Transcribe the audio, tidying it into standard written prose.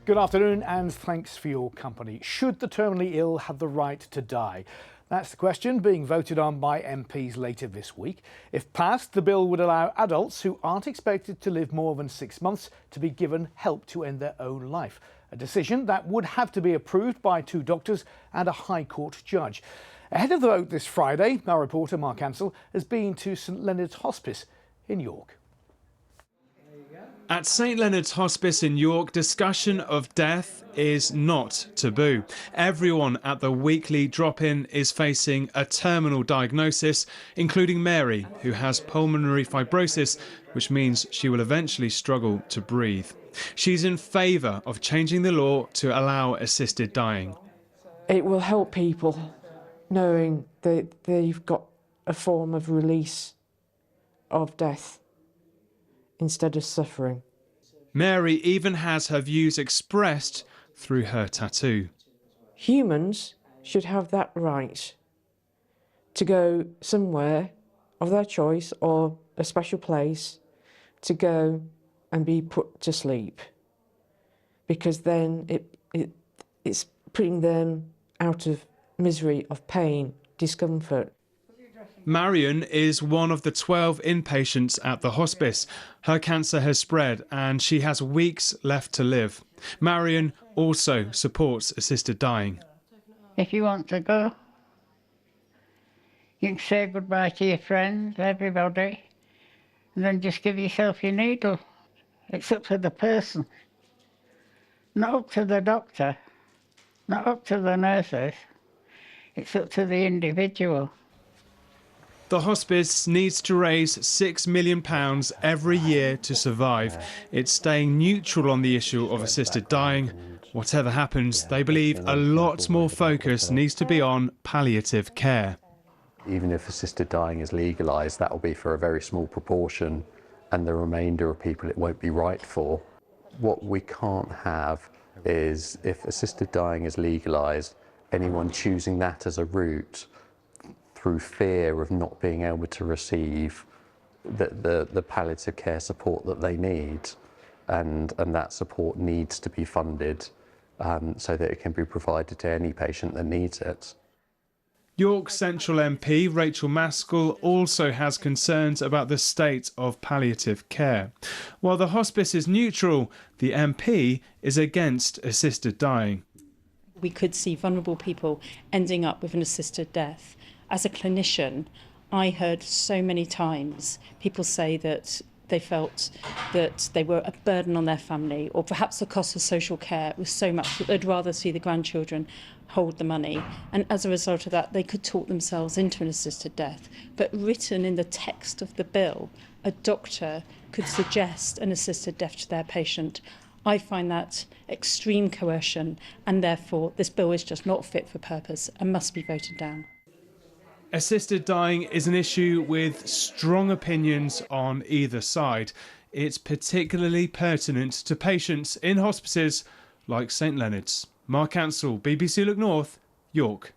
Good afternoon and thanks for your company. Should the terminally ill have the right to die? That's the question being voted on by MPs later this week. If passed, the bill would allow adults who aren't expected to live more than 6 months to be given help to end their own life. A decision that would have to be approved by 2 doctors and a High Court judge. Ahead of the vote this Friday, our reporter Mark Ansell has been to St Leonard's Hospice in York. At St Leonard's Hospice in York, discussion of death is not taboo. Everyone at the weekly drop-in is facing a terminal diagnosis, including Mary, who has pulmonary fibrosis, which means she will eventually struggle to breathe. She's in favour of changing the law to allow assisted dying. It will help people knowing that they've got a form of release of death instead of suffering. Mary even has her views expressed through her tattoo. Humans should have that right to go somewhere of their choice or a special place to go and be put to sleep, because then it's putting them out of misery, of pain, discomfort. Marion is one of the 12 inpatients at the hospice. Her cancer has spread and she has weeks left to live. Marion also supports assisted dying. If you want to go, you can say goodbye to your friends, everybody, and then just give yourself your needle. It's up to the person, not up to the doctor, not up to the nurses. It's up to the individual. The hospice needs to raise £6 million every year to survive. It's staying neutral on the issue of assisted dying. Whatever happens, they believe a lot more focus needs to be on palliative care. Even if assisted dying is legalised, that will be for a very small proportion, and the remainder of people it won't be right for. What we can't have is, if assisted dying is legalised, anyone choosing that as a route through fear of not being able to receive the palliative care support that they need, and that support needs to be funded so that it can be provided to any patient that needs it. York Central MP Rachel Maskell also has concerns about the state of palliative care. While the hospice is neutral, the MP is against assisted dying. We could see vulnerable people ending up with an assisted death. As a clinician, I heard so many times people say that they felt that they were a burden on their family, or perhaps the cost of social care was so much that they'd rather see the grandchildren hold the money. And as a result of that, they could talk themselves into an assisted death. But written in the text of the bill, a doctor could suggest an assisted death to their patient. I find that extreme coercion, and therefore this bill is just not fit for purpose and must be voted down. Assisted dying is an issue with strong opinions on either side. It's particularly pertinent to patients in hospices like St Leonard's. Mark Ansell, BBC Look North, York.